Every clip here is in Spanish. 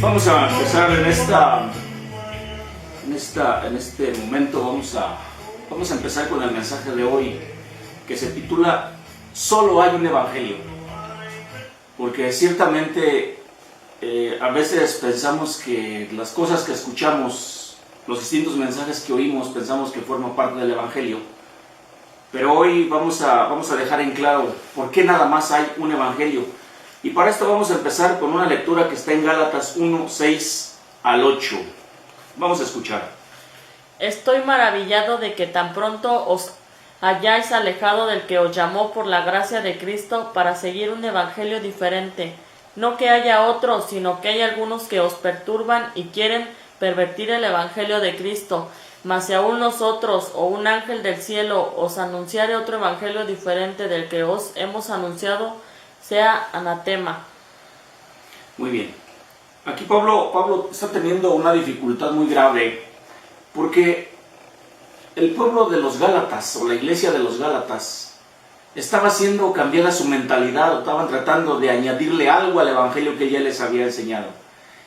Vamos a empezar en este momento. Vamos a empezar con el mensaje de hoy, que se titula Solo hay un evangelio. Porque ciertamente a veces pensamos que las cosas que escuchamos, los distintos mensajes que oímos, pensamos que forman parte del evangelio. Pero hoy vamos a dejar en claro por qué nada más hay un evangelio. Y para esto vamos a empezar con una lectura que está en Gálatas 1, 6 al 8. Vamos a escuchar. Estoy maravillado de que tan pronto os hayáis alejado del que os llamó por la gracia de Cristo para seguir un evangelio diferente. No que haya otro, sino que hay algunos que os perturban y quieren pervertir el evangelio de Cristo. Mas si aún nosotros o un ángel del cielo os anunciare otro evangelio diferente del que os hemos anunciado, sea anatema. Muy bien. Aquí Pablo está teniendo una dificultad muy grave, porque el pueblo de los Gálatas, o la iglesia de los Gálatas, estaba haciendo cambiar su mentalidad, o estaban tratando de añadirle algo al evangelio que ya les había enseñado.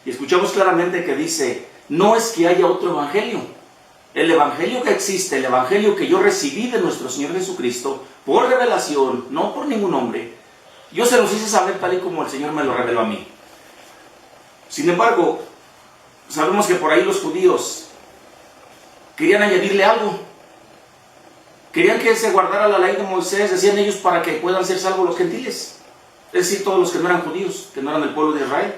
Y escuchamos claramente que dice, no es que haya otro evangelio. El evangelio que existe, el evangelio que yo recibí de nuestro Señor Jesucristo, por revelación, no por ningún hombre, yo se los hice saber tal y como el Señor me lo reveló a mí. Sin embargo, sabemos que por ahí los judíos querían añadirle algo. Querían que se guardara la ley de Moisés, decían ellos, para que puedan ser salvos los gentiles. Es decir, todos los que no eran judíos, que no eran del pueblo de Israel.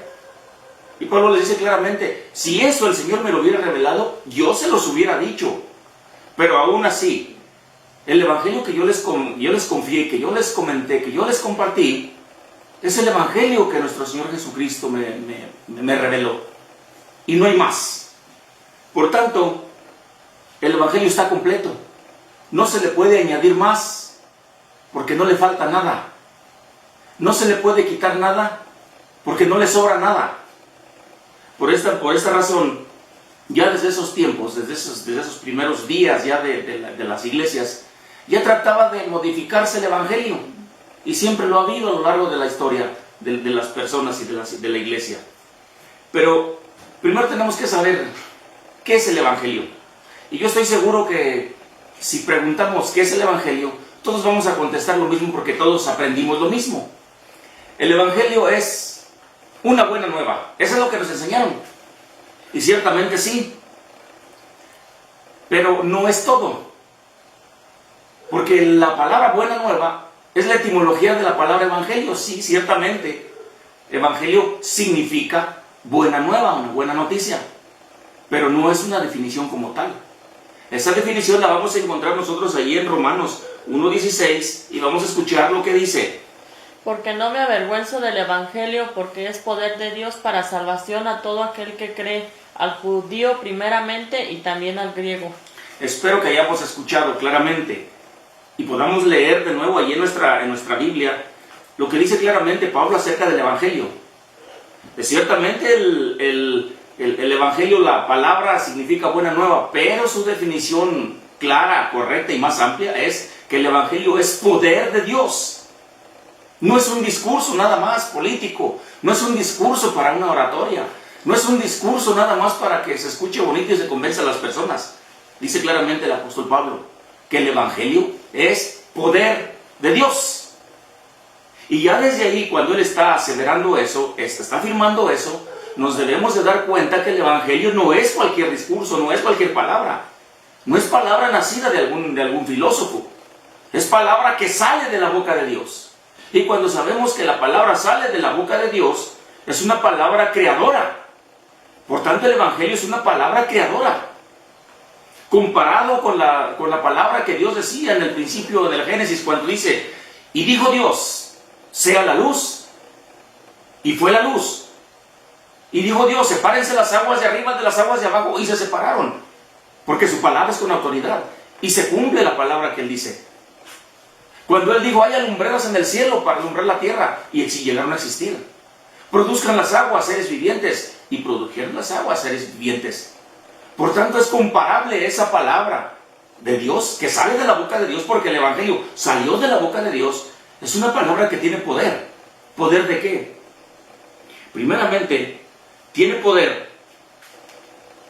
Y Pablo les dice claramente, si eso el Señor me lo hubiera revelado, yo se los hubiera dicho. Pero aún así, el evangelio que yo les confié, que yo les comenté, que yo les compartí, es el evangelio que nuestro Señor Jesucristo me reveló. Y no hay más. Por tanto, el evangelio está completo. No se le puede añadir más, porque no le falta nada. No se le puede quitar nada, porque no le sobra nada. Por esta razón, ya desde esos tiempos, desde esos primeros días ya de las iglesias, ya trataba de modificarse el evangelio. Y siempre lo ha habido a lo largo de la historia de las personas y de la iglesia. Pero primero tenemos que saber qué es el evangelio. Y yo estoy seguro que si preguntamos qué es el evangelio, todos vamos a contestar lo mismo, porque todos aprendimos lo mismo. El evangelio es una buena nueva. Eso es lo que nos enseñaron. Y ciertamente sí. Pero no es todo. Porque la palabra buena nueva es la etimología de la palabra evangelio. Sí, ciertamente. Evangelio significa buena nueva, una buena noticia. Pero no es una definición como tal. Esa definición la vamos a encontrar nosotros allí en Romanos 1:16 y vamos a escuchar lo que dice. Porque no me avergüenzo del evangelio, porque es poder de Dios para salvación a todo aquel que cree, al judío primeramente y también al griego. Espero que hayamos escuchado claramente y podamos leer de nuevo allí en nuestra Biblia lo que dice claramente Pablo acerca del evangelio. Ciertamente el evangelio, la palabra significa buena nueva, pero su definición clara, correcta y más amplia es que el evangelio es poder de Dios. No es un discurso nada más político, no es un discurso para una oratoria, no es un discurso nada más para que se escuche bonito y se convenza a las personas. Dice claramente el apóstol Pablo que el evangelio es poder de Dios. Y ya desde ahí, cuando él está aseverando eso, está afirmando eso, nos debemos de dar cuenta que el evangelio no es cualquier discurso, no es cualquier palabra. No es palabra nacida de algún filósofo. Es palabra que sale de la boca de Dios. Y cuando sabemos que la palabra sale de la boca de Dios, es una palabra creadora. Por tanto, el evangelio es una palabra creadora. Comparado con la palabra que Dios decía en el principio del Génesis, cuando dice, y dijo Dios, sea la luz, y fue la luz. Y dijo Dios, sepárense las aguas de arriba de las aguas de abajo, y se separaron, porque su palabra es con autoridad, y se cumple la palabra que Él dice. Cuando Él dijo, haya lumbreras en el cielo para alumbrar la tierra, y si llegaron a existir. Produzcan las aguas seres vivientes, y produjeron las aguas seres vivientes. Por tanto, es comparable esa palabra de Dios, que sale de la boca de Dios, porque el evangelio salió de la boca de Dios. Es una palabra que tiene poder. ¿Poder de qué? Primeramente, tiene poder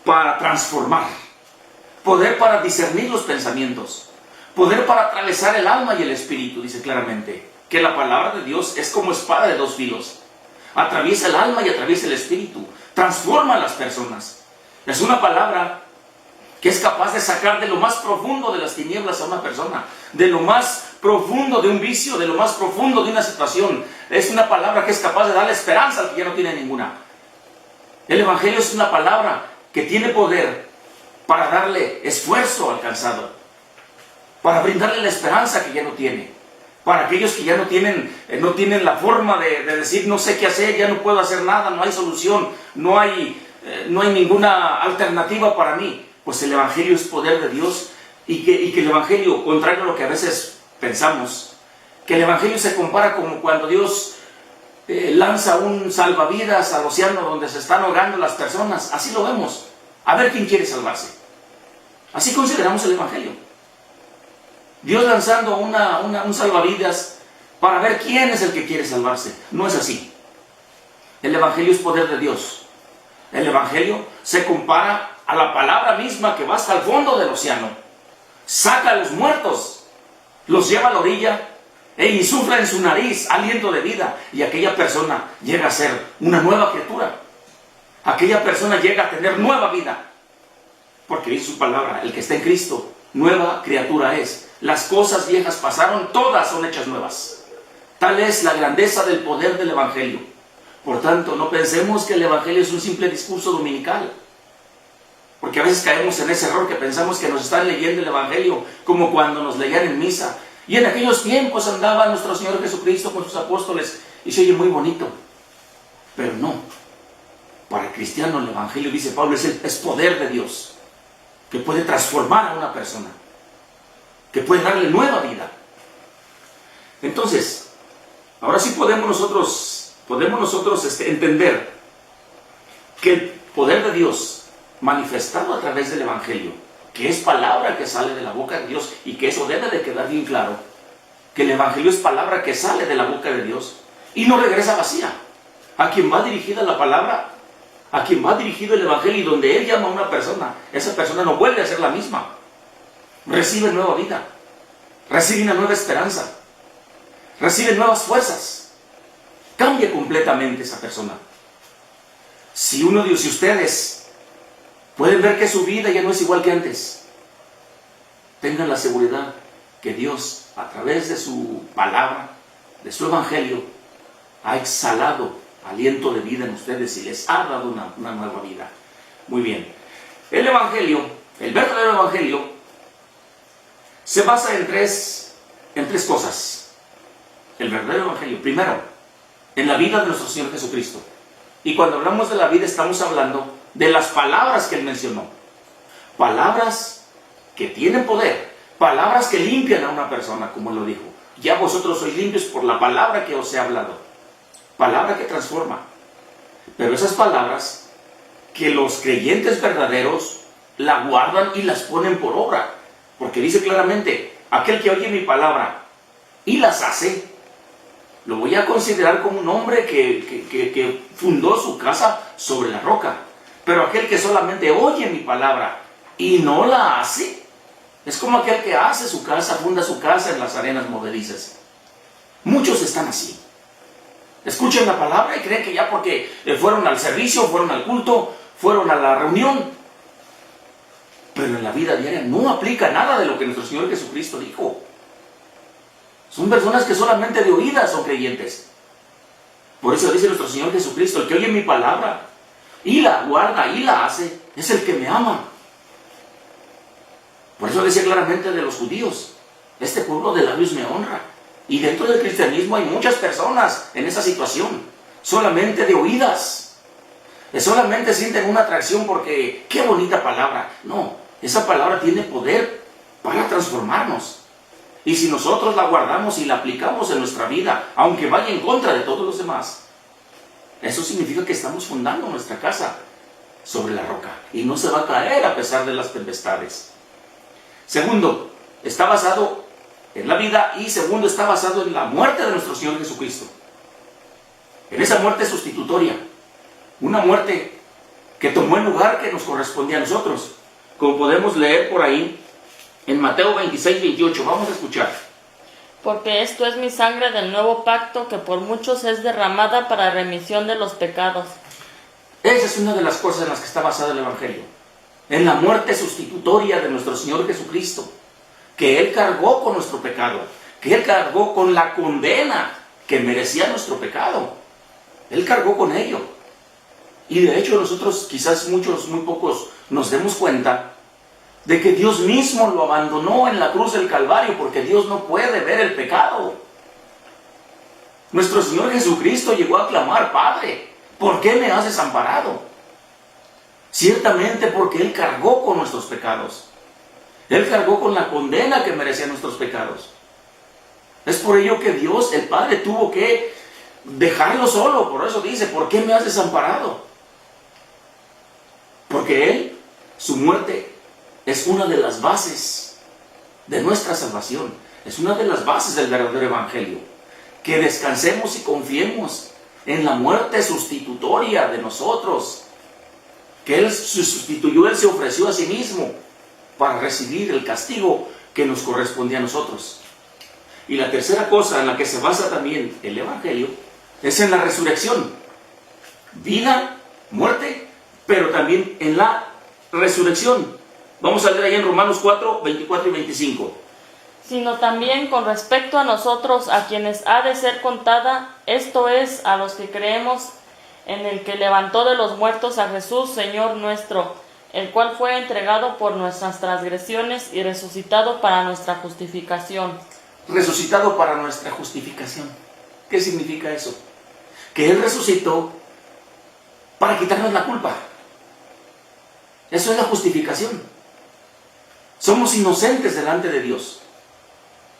para transformar, poder para discernir los pensamientos, poder para atravesar el alma y el espíritu. Dice claramente que la palabra de Dios es como espada de dos filos. Atraviesa el alma y atraviesa el espíritu. Transforma a las personas. Es una palabra que es capaz de sacar de lo más profundo de las tinieblas a una persona, de lo más profundo de un vicio, de lo más profundo de una situación. Es una palabra que es capaz de darle esperanza al que ya no tiene ninguna. El Evangelio es una palabra que tiene poder para darle esfuerzo al cansado, para brindarle la esperanza que ya no tiene, para aquellos que ya no tienen la forma de decir no sé qué hacer, ya no puedo hacer nada, no hay solución, no hay ninguna alternativa para mí. Pues el Evangelio es poder de Dios, y que el Evangelio, contrario a lo que a veces pensamos, que el Evangelio se compara como cuando Dios lanza un salvavidas al océano donde se están ahogando las personas. Así lo vemos, a ver quién quiere salvarse. Así consideramos el Evangelio. Dios lanzando un salvavidas para ver quién es el que quiere salvarse. No es así. El Evangelio es poder de Dios. El Evangelio se compara a la palabra misma que va hasta el fondo del océano. Saca a los muertos, los lleva a la orilla e insufla en su nariz aliento de vida, y aquella persona llega a ser una nueva criatura. Aquella persona llega a tener nueva vida, porque dice su palabra: el que está en Cristo, nueva criatura es. Las cosas viejas pasaron, todas son hechas nuevas. Tal es la grandeza del poder del Evangelio. Por tanto, no pensemos que el Evangelio es un simple discurso dominical, porque a veces caemos en ese error que pensamos que nos están leyendo el Evangelio como cuando nos leían en misa. Y en aquellos tiempos andaba nuestro Señor Jesucristo con sus apóstoles, y se oye muy bonito. Pero no. Para el cristiano el Evangelio, dice Pablo, es poder de Dios, que puede transformar a una persona, que puede darle nueva vida. Entonces, ahora sí podemos nosotros entender que el poder de Dios manifestado a través del Evangelio, que es palabra que sale de la boca de Dios, y que eso debe de quedar bien claro, que el Evangelio es palabra que sale de la boca de Dios y no regresa vacía. A quien va dirigida la palabra, a quien va dirigido el Evangelio, y donde Él llama a una persona, esa persona no vuelve a ser la misma. Recibe nueva vida, recibe una nueva esperanza, recibe nuevas fuerzas, cambia completamente esa persona. Si ustedes pueden ver que su vida ya no es igual que antes, tengan la seguridad que Dios, a través de su palabra, de su Evangelio, ha exhalado aliento de vida en ustedes y les ha dado una nueva vida. Muy bien. El Evangelio, el verdadero Evangelio, se basa en tres cosas. El verdadero Evangelio, primero, en la vida de nuestro Señor Jesucristo. Y cuando hablamos de la vida, estamos hablando de las palabras que Él mencionó. Palabras que tienen poder, palabras que limpian a una persona, como Él lo dijo. Ya vosotros sois limpios por la palabra que os he hablado. Palabra que transforma. Pero esas palabras que los creyentes verdaderos la guardan y las ponen por obra. Porque dice claramente: aquel que oye mi palabra y las hace, lo voy a considerar como un hombre que fundó su casa sobre la roca. Pero aquel que solamente oye mi palabra y no la hace, es como aquel que hace su casa, funda su casa en las arenas movedizas. Muchos están así. Escuchan la palabra y creen que ya porque fueron al servicio, fueron al culto, fueron a la reunión, pero en la vida diaria no aplica nada de lo que nuestro Señor Jesucristo dijo. Son personas que solamente de oídas son creyentes. Por eso dice nuestro Señor Jesucristo: el que oye mi palabra y la guarda y la hace, es el que me ama. Por eso decía claramente de los judíos: este pueblo de labios me honra. Y dentro del cristianismo hay muchas personas en esa situación, solamente de oídas. Solamente sienten una atracción porque qué bonita palabra. No, esa palabra tiene poder para transformarnos. Y si nosotros la guardamos y la aplicamos en nuestra vida, aunque vaya en contra de todos los demás, eso significa que estamos fundando nuestra casa sobre la roca y no se va a caer a pesar de las tempestades. Segundo, está basado en la vida, y segundo, está basado en la muerte de nuestro Señor Jesucristo. En esa muerte sustitutoria, una muerte que tomó el lugar que nos correspondía a nosotros, como podemos leer por ahí en Mateo 26, 28. Vamos a escuchar. Porque esto es mi sangre del nuevo pacto, que por muchos es derramada para remisión de los pecados. Esa es una de las cosas en las que está basado el Evangelio, en la muerte sustitutoria de nuestro Señor Jesucristo, que Él cargó con nuestro pecado, que Él cargó con la condena que merecía nuestro pecado. Él cargó con ello. Y de hecho nosotros, quizás muchos, muy pocos, nos demos cuenta de que Dios mismo lo abandonó en la cruz del Calvario, porque Dios no puede ver el pecado. Nuestro Señor Jesucristo llegó a clamar: Padre, ¿por qué me has desamparado? Ciertamente porque Él cargó con nuestros pecados. Él cargó con la condena que merecían nuestros pecados. Es por ello que Dios, el Padre, tuvo que dejarlo solo. Por eso dice: ¿por qué me has desamparado? Porque Él, su muerte, es una de las bases de nuestra salvación. Es una de las bases del verdadero Evangelio. Que descansemos y confiemos en la muerte sustitutoria de nosotros. Que Él se sustituyó, Él se ofreció a sí mismo para recibir el castigo que nos correspondía a nosotros. Y la tercera cosa en la que se basa también el Evangelio es en la resurrección. Vida, muerte, pero también en la resurrección. Vamos a leer ahí en Romanos 4, 24 y 25. Sino también con respecto a nosotros, a quienes ha de ser contada, esto es, a los que creemos en el que levantó de los muertos a Jesús, Señor nuestro, el cual fue entregado por nuestras transgresiones y resucitado para nuestra justificación. Resucitado para nuestra justificación. ¿Qué significa eso? Que Él resucitó para quitarnos la culpa. Eso es la justificación. Somos inocentes delante de Dios.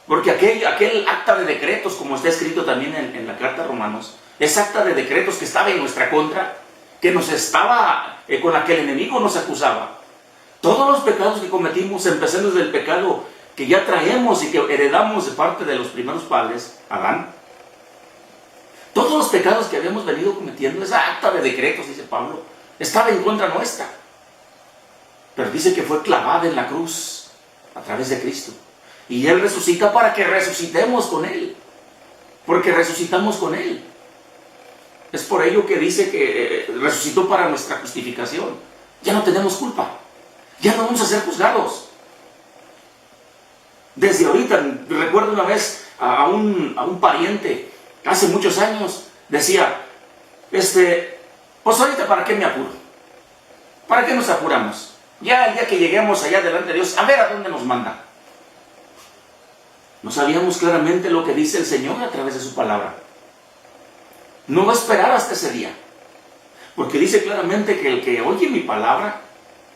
Porque aquel acta de decretos, como está escrito también en la carta a Romanos, es acta de decretos que estaba en nuestra contra, que nos estaba, con la que el enemigo nos acusaba. Todos los pecados que cometimos, empezando desde el pecado que ya traemos y que heredamos de parte de los primeros padres, Adán, todos los pecados que habíamos venido cometiendo, esa acta de decretos, dice Pablo, estaba en contra nuestra. Pero dice que fue clavada en la cruz a través de Cristo. Y Él resucita para que resucitemos con Él. Porque resucitamos con Él. Es por ello que dice que resucitó para nuestra justificación. Ya no tenemos culpa. Ya no vamos a ser juzgados. Desde ahorita, recuerdo una vez a un pariente, hace muchos años, decía, pues ahorita ¿para qué me apuro? ¿Para qué nos apuramos? Ya el día que lleguemos allá delante de Dios, a ver a dónde nos manda. No sabíamos claramente lo que dice el Señor a través de su palabra. No va a esperar hasta ese día. Porque dice claramente que el que oye mi palabra,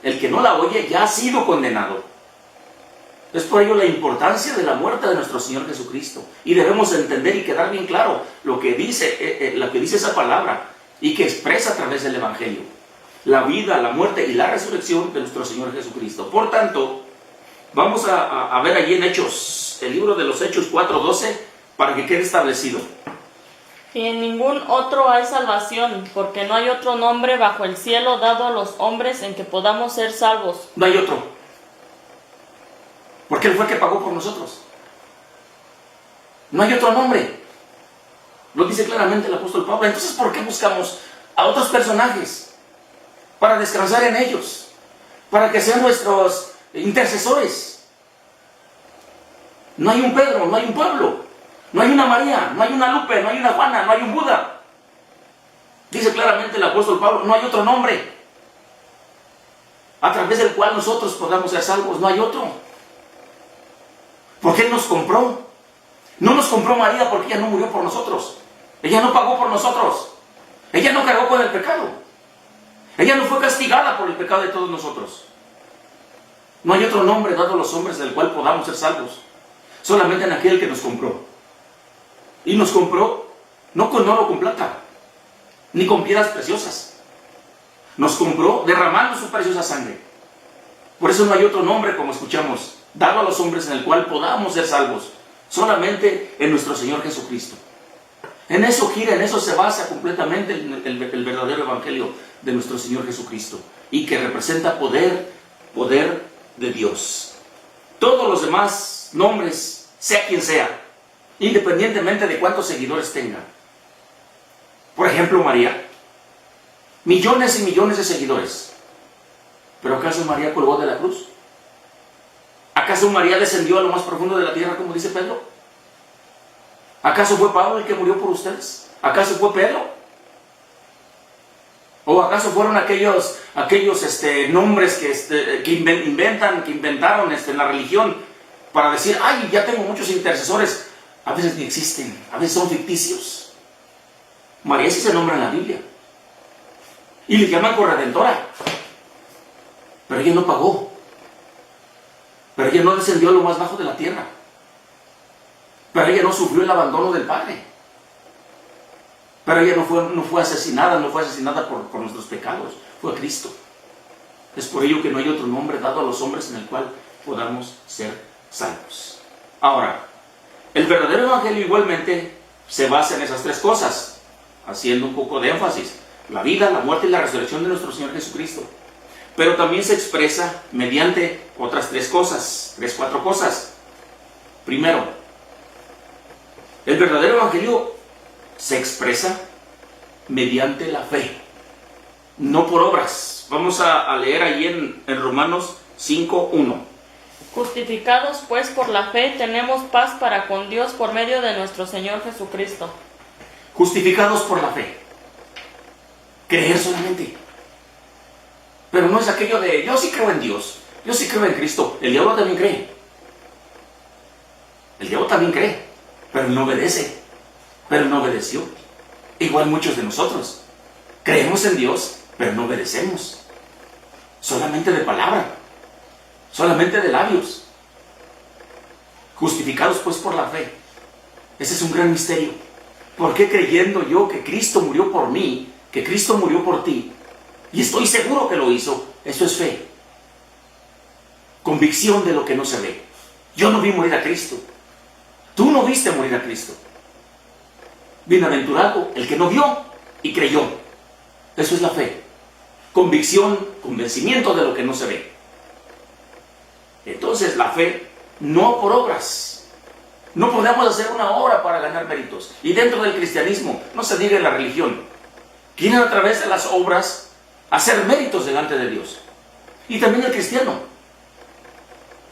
el que no la oye, ya ha sido condenado. Es por ello la importancia de la muerte de nuestro Señor Jesucristo. Y debemos entender y quedar bien claro lo que dice esa palabra y que expresa a través del Evangelio. La vida, la muerte y la resurrección de nuestro Señor Jesucristo. Por tanto, vamos a ver allí en Hechos, el libro de los Hechos 4:12, para que quede establecido. Y en ningún otro hay salvación, porque no hay otro nombre bajo el cielo dado a los hombres en que podamos ser salvos. No hay otro. Porque Él fue el que pagó por nosotros. No hay otro nombre. Lo dice claramente el apóstol Pablo. Entonces, ¿por qué buscamos a otros personajes? Para descansar en ellos. Para que sean nuestros intercesores. No hay un Pedro, no hay un Pablo. No hay una María, no hay una Lupe, no hay una Juana, no hay un Buda. Dice claramente el apóstol Pablo, no hay otro nombre a través del cual nosotros podamos ser salvos. No hay otro. Porque Él nos compró. No nos compró María porque ella no murió por nosotros. Ella no pagó por nosotros. Ella no cargó con el pecado. Ella no fue castigada por el pecado de todos nosotros. No hay otro nombre dado a los hombres del cual podamos ser salvos. Solamente en aquel que nos compró. Y nos compró no con oro o con plata, ni con piedras preciosas. Nos compró derramando su preciosa sangre. Por eso no hay otro nombre, como escuchamos, dado a los hombres en el cual podamos ser salvos. Solamente en nuestro Señor Jesucristo. En eso gira, en eso se basa completamente el verdadero evangelio de nuestro Señor Jesucristo, y que representa poder de Dios. Todos los demás nombres, sea quien sea, independientemente de cuántos seguidores tenga. Por ejemplo, María, millones y millones de seguidores. ¿Pero acaso María colgó de la cruz? ¿Acaso María descendió a lo más profundo de la tierra, como dice Pedro? ¿Acaso fue Pablo el que murió por ustedes? ¿Acaso fue Pedro? ¿O acaso fueron aquellos nombres que inventaron en la religión para decir, ay, ya tengo muchos intercesores? A veces ni existen, a veces son ficticios. María sí se nombra en la Biblia. Y le llaman corredentora. Pero ella no pagó. Pero ella no descendió a lo más bajo de la tierra. Pero ella no sufrió el abandono del Padre. Pero ella no fue asesinada por nuestros pecados. Fue Cristo. Es por ello que no hay otro nombre dado a los hombres en el cual podamos ser salvos. Ahora, el verdadero evangelio igualmente se basa en esas tres cosas, haciendo un poco de énfasis: la vida, la muerte y la resurrección de nuestro Señor Jesucristo. Pero también se expresa mediante otras cuatro cosas. Primero, el verdadero evangelio se expresa mediante la fe, no por obras. Vamos a leer ahí en Romanos 5:1. Justificados pues por la fe, tenemos paz para con Dios por medio de nuestro Señor Jesucristo. Justificados por la fe. Creer solamente. Pero no es aquello de, yo sí creo en Dios, yo sí creo en Cristo. El diablo también cree. El diablo también cree, pero no obedece. Pero no obedeció. Igual muchos de nosotros. Creemos en Dios, pero no obedecemos. Solamente de palabra. Solamente de labios. Justificados pues por la fe. Ese es un gran misterio. ¿Por qué creyendo yo que Cristo murió por mí, que Cristo murió por ti, y estoy seguro que lo hizo? Eso es fe. Convicción de lo que no se ve. Yo no vi morir a Cristo. Tú no viste morir a Cristo. Bienaventurado el que no vio y creyó. Eso es la fe. Convicción, convencimiento de lo que no se ve. Entonces la fe, no por obras. No podemos hacer una obra para ganar méritos. Y dentro del cristianismo, no se diga en la religión, quieren a través de las obras hacer méritos delante de Dios. Y también el cristiano.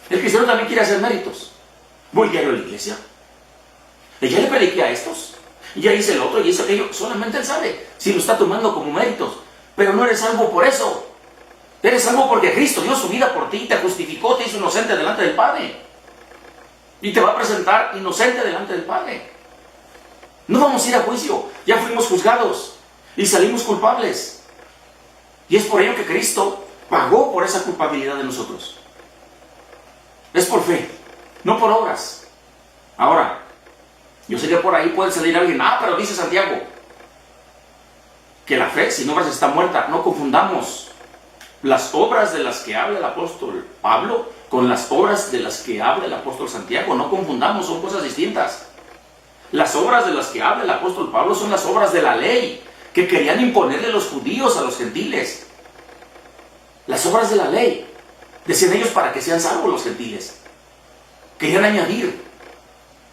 El cristiano también quiere hacer méritos. Voy diario a la iglesia. Y ya le prediqué a estos. Y ya hice el otro y hice aquello. Solamente él sabe si lo está tomando como méritos. Pero no eres salvo por eso. Eres salvo porque Cristo dio su vida por ti, te justificó, te hizo inocente delante del Padre. Y te va a presentar inocente delante del Padre. No vamos a ir a juicio. Ya fuimos juzgados y salimos culpables. Y es por ello que Cristo pagó por esa culpabilidad de nosotros. Es por fe, no por obras. Ahora, yo sé que por ahí puede salir alguien, pero dice Santiago que la fe sin obras está muerta. No confundamos las obras de las que habla el apóstol Pablo con las obras de las que habla el apóstol Santiago. No confundamos, son cosas distintas. Las obras de las que habla el apóstol Pablo son las obras de la ley que querían imponerle los judíos a los gentiles. Las obras de la ley, decían ellos, para que sean salvos los gentiles. Querían añadir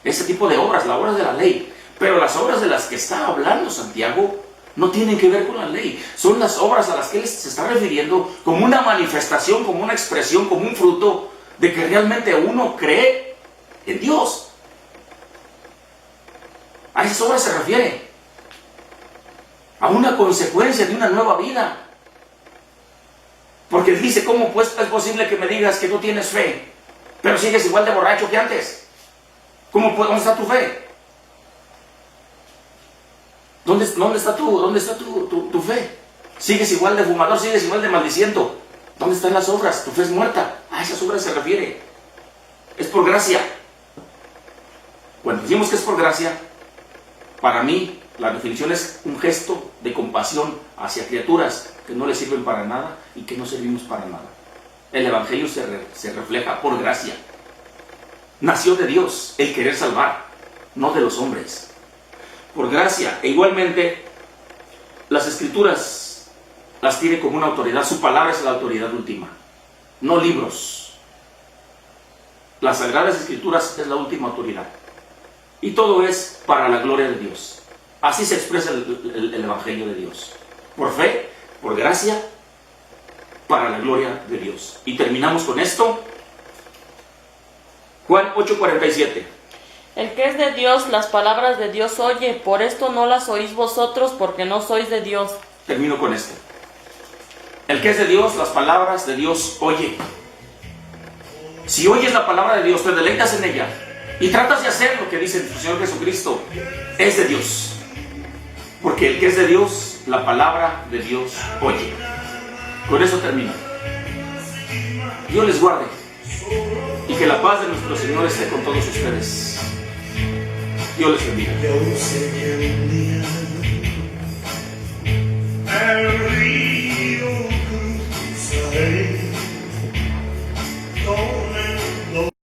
ese tipo de obras, las obras de la ley. Pero las obras de las que está hablando Santiago no tienen que ver con la ley. Son las obras a las que él se está refiriendo como una manifestación, como una expresión, como un fruto de que realmente uno cree en Dios. A esas obras se refiere. A una consecuencia de una nueva vida. Porque él dice, ¿cómo pues es posible que me digas que no tienes fe, pero sigues igual de borracho que antes? ¿Dónde está tu fe? ¿Dónde está tu fe? Sigues igual de fumador, sigues igual de maldiciendo. ¿Dónde están las obras? Tu fe es muerta. A esas obras se refiere. Es por gracia. Cuando decimos que es por gracia, para mí la definición es un gesto de compasión hacia criaturas que no les sirven para nada y que no servimos para nada. El evangelio se refleja por gracia. Nació de Dios el querer salvar, no de los hombres. por gracia. E igualmente, las Escrituras las tiene como una autoridad. Su palabra es la autoridad última, no libros. Las Sagradas Escrituras es la última autoridad. Y todo es para la gloria de Dios. Así se expresa el Evangelio de Dios. Por fe, por gracia, para la gloria de Dios. Y terminamos con esto. Juan 8:47. El que es de Dios, las palabras de Dios oye, por esto no las oís vosotros, porque no sois de Dios. Termino con esto. El que es de Dios, las palabras de Dios oye. Si oyes la palabra de Dios, te deleitas en ella y tratas de hacer lo que dice el Señor Jesucristo, es de Dios. Porque el que es de Dios, la palabra de Dios oye. Con eso termino. Dios les guarde y que la paz de nuestro Señor esté con todos ustedes. Dios les bendiga.